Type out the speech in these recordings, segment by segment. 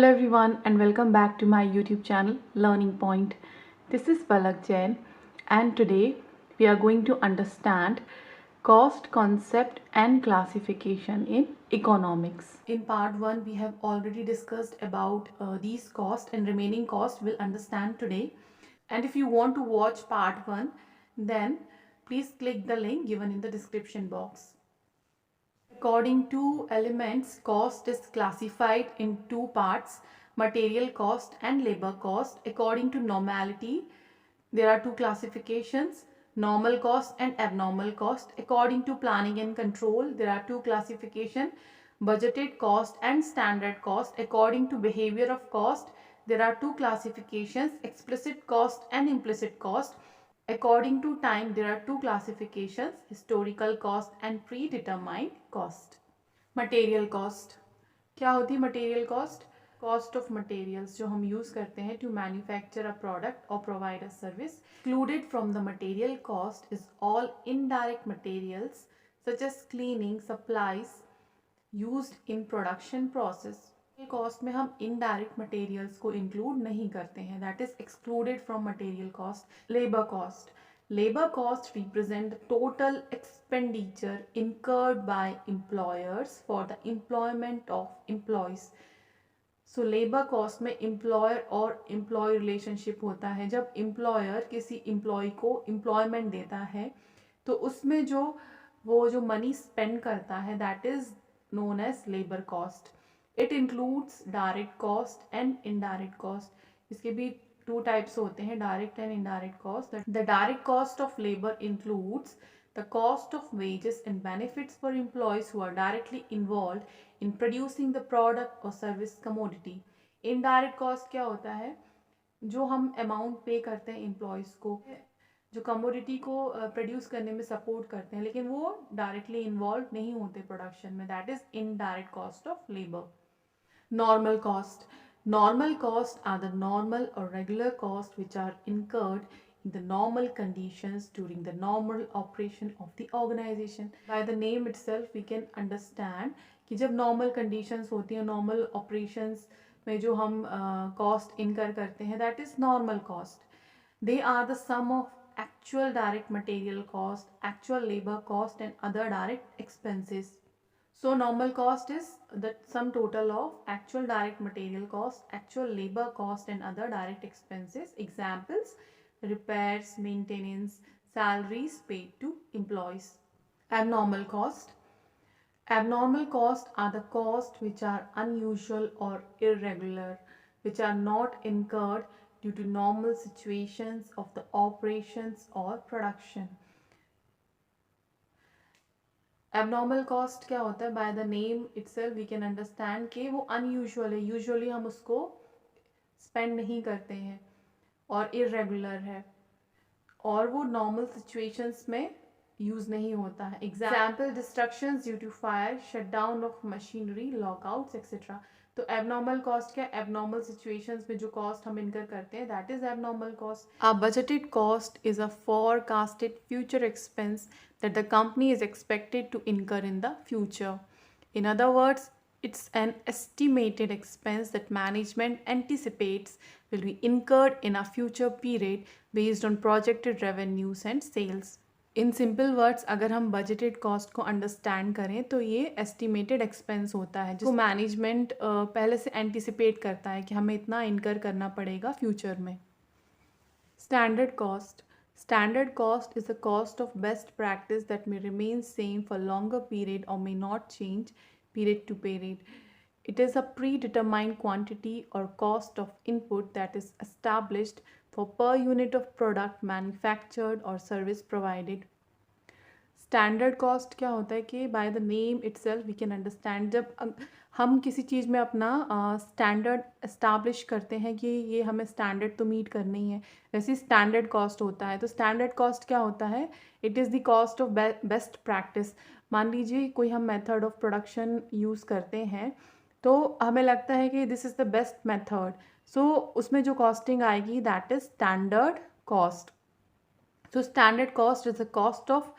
Hello everyone and welcome back to my YouTube channel Learning Point. This is Palak Jain and today we are going to understand cost concept and classification in economics. In part 1 we have already discussed about these costs and remaining costs we'll understand today. And if you want to watch part 1 then please click the link given in the description box. According to elements, cost is classified in two parts, material cost and labor cost. According to normality, there are two classifications, normal cost and abnormal cost. According to planning and control, there are two classifications, budgeted cost and standard cost. According to behavior of cost, there are two classifications, explicit cost and implicit cost. According to time, there are two classifications, historical cost and predetermined cost. Material cost. क्या होती है material cost? Cost of materials जो हम use करते हैं to manufacture a product or provide a service. Excluded from the material cost is all indirect materials such as cleaning, supplies used in production process. Cost में हम indirect materials को include नहीं करते हैं, that is excluded from material cost. Labor cost represent the total expenditure incurred by employers for the employment of employees. So labor cost में employer और employee relationship होता है. जब employer किसी employee को employment देता है तो उसमें वो जो money spend करता है that is known as labor cost. It includes direct cost and indirect cost. इसके भी two types होते हैं, direct and indirect cost. The direct cost of labor includes the cost of wages and benefits for employees who are directly involved in producing the product or service commodity. Indirect cost क्या होता है? जो हम amount pay करते हैं employees को, जो commodity को प्रोड्यूस करने में सपोर्ट करते हैं लेकिन वो डायरेक्टली इन्वॉल्व नहीं होते प्रोडक्शन में, that is indirect cost of labour. Normal cost. Normal costs are the normal or regular costs which are incurred in the normal conditions during the normal operation of the organization. By the name itself we can understand कि जब normal conditions होती हैं, normal operations में जो हम cost incur करते हैं, that is normal cost. They are the sum of actual direct material cost, actual labor cost and other direct expenses. So normal cost is the sum total of actual direct material cost, actual labor cost and other direct expenses. Examples: repairs, maintenance, salaries paid to employees. Abnormal cost. Abnormal costs are the costs which are unusual or irregular, which are not incurred due to normal situations of the operations or production. Abnormal cost क्या होता है? By the name itself we can understand कि वो unusual है, usually हम उसको spend नहीं करते हैं, और इरेगुलर है और वो नॉर्मल सिचुएशंस में यूज नहीं होता है. Example: destructions due to fire, shutdown of machinery, lockouts etcetera. तो एबनॉर्मल कॉस्ट क्या? एबनॉर्मल सिचुएशंस में जो कॉस्ट हम इनकर करते हैं that is abnormal cost. A budgeted cost is a forecasted future expense that the company is expected to incur in the future. In other words, it's an estimated expense that management anticipates will be incurred in a future period based on projected revenues and sales. In simple words अगर हम budgeted cost को understand करें तो ये estimated expense होता है जिसको management पहले से एंटिसिपेट करता है कि हमें इतना इनकर करना पड़ेगा फ्यूचर में. Standard cost. Standard cost is a cost of best practice that may remain same for longer period or may not change period to period. It is a predetermined quantity or cost of input that is established for per unit of product manufactured or service provided. Standard cost क्या होता है कि by the name itself we can understand, जब हम किसी चीज़ में अपना standard establish करते हैं कि ये हमें स्टैंडर्ड तो मीट करनी है, वैसे स्टैंडर्ड कॉस्ट होता है. तो स्टैंडर्ड कॉस्ट क्या होता है? It is the cost of best practice. मान लीजिए कोई हम मेथड ऑफ प्रोडक्शन यूज़ करते हैं तो हमें लगता है कि this is the best method, so उसमें जो कॉस्टिंग आएगी that is standard cost. So standard cost is the cost of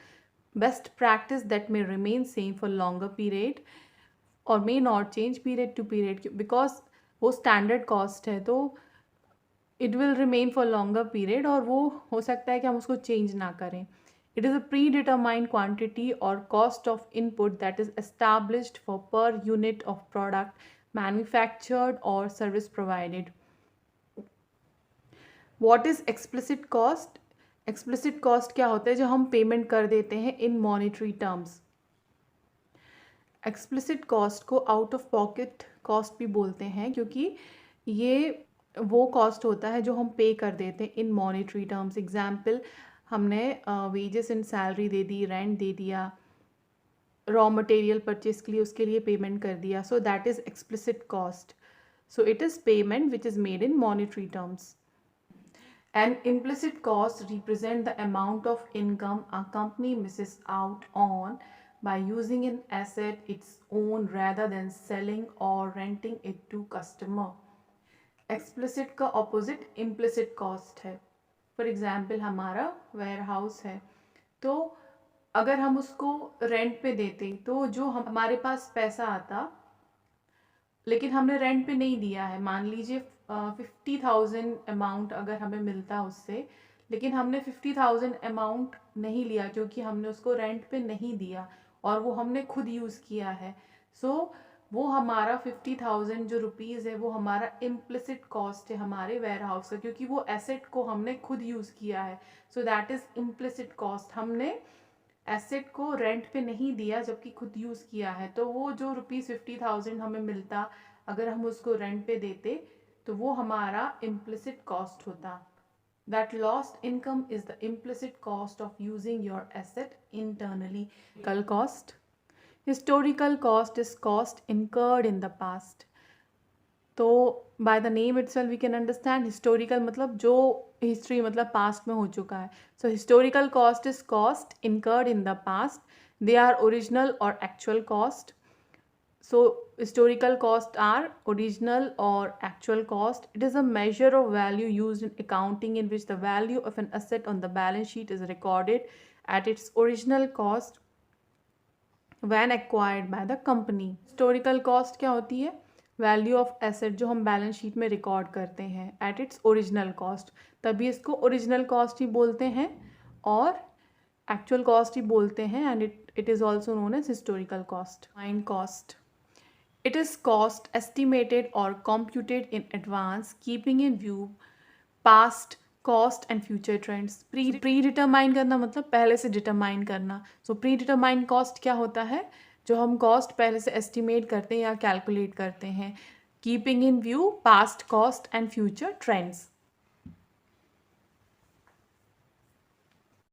best practice that may remain same for longer period or may not change period to period, because वो standard cost है, तो it will remain for longer period और वो हो सकता है कि हम उसको चेंज ना करें. It is a pre determined quantity और cost of input that is established for per unit of product manufactured और service provided. What is explicit cost? Explicit cost क्या होता है? जो हम पेमेंट कर देते हैं in monetary terms. Explicit cost को आउट ऑफ पॉकेट कॉस्ट भी बोलते हैं, क्योंकि ये वो कॉस्ट होता है जो हम पे कर देते हैं इन मॉनेटरी टर्म्स. एग्जाम्पल, हमने वेजेस एंड सैलरी दे दी, रेंट दे दिया, रॉ मटेरियल परचेज के लिए उसके लिए पेमेंट कर दिया. So that is explicit cost. So it is payment which is made in monetary terms. And implicit costs represent the amount of income a company misses out on by using an asset its own rather than selling or renting it to customer. Explicit का opposite implicit cost है. For example, हमारा warehouse है, तो अगर हम उसको rent पे देते तो जो हमारे पास पैसा आता, लेकिन हमने रेंट पे नहीं दिया है. मान लीजिए 50,000 अमाउंट अगर हमें मिलता उससे, लेकिन हमने 50,000 अमाउंट नहीं लिया क्योंकि हमने उसको रेंट पे नहीं दिया और वो हमने खुद यूज़ किया है. सो वो हमारा 50,000 जो रुपीज़ है वो हमारा इम्प्लिसिट कॉस्ट है हमारे वेयर हाउस का, क्योंकि वो एसेट को हमने खुद यूज़ किया है. So that is implicit cost. हमने एसेट को रेंट पे नहीं दिया जबकि खुद यूज़ किया है. तो वो जो ₹50,000 हमें मिलता अगर हम उसको रेंट पे देते तो वो हमारा इम्प्लिसिट कॉस्ट होता. That lost income is the implicit cost of using your asset internally. कल cost. Historical cost is cost incurred in the past. तो by the name itself we can understand historical मतलब जो history मतलब past में हो चुका है. So historical cost is cost incurred in the past. They are original और actual cost. So historical costs are original or actual cost. It is a measure of value used in accounting in which the value of an asset on the balance sheet is recorded at its original cost when acquired by the company. Historical cost क्या होती है? Value of asset जो हम balance sheet में record करते हैं at its original cost, तभी इसको ओरिजिनल कॉस्ट ही बोलते हैं और एक्चुअल कॉस्ट ही बोलते हैं. And it is also known as historical cost. Mind cost. It is cost estimated or computed in advance, keeping in view past cost and future trends. Pre-determine करना मतलब पहले से determine करना. So pre-determined cost क्या होता है? जो हम cost पहले से estimate करते हैं या calculate करते हैं. Keeping in view past cost and future trends.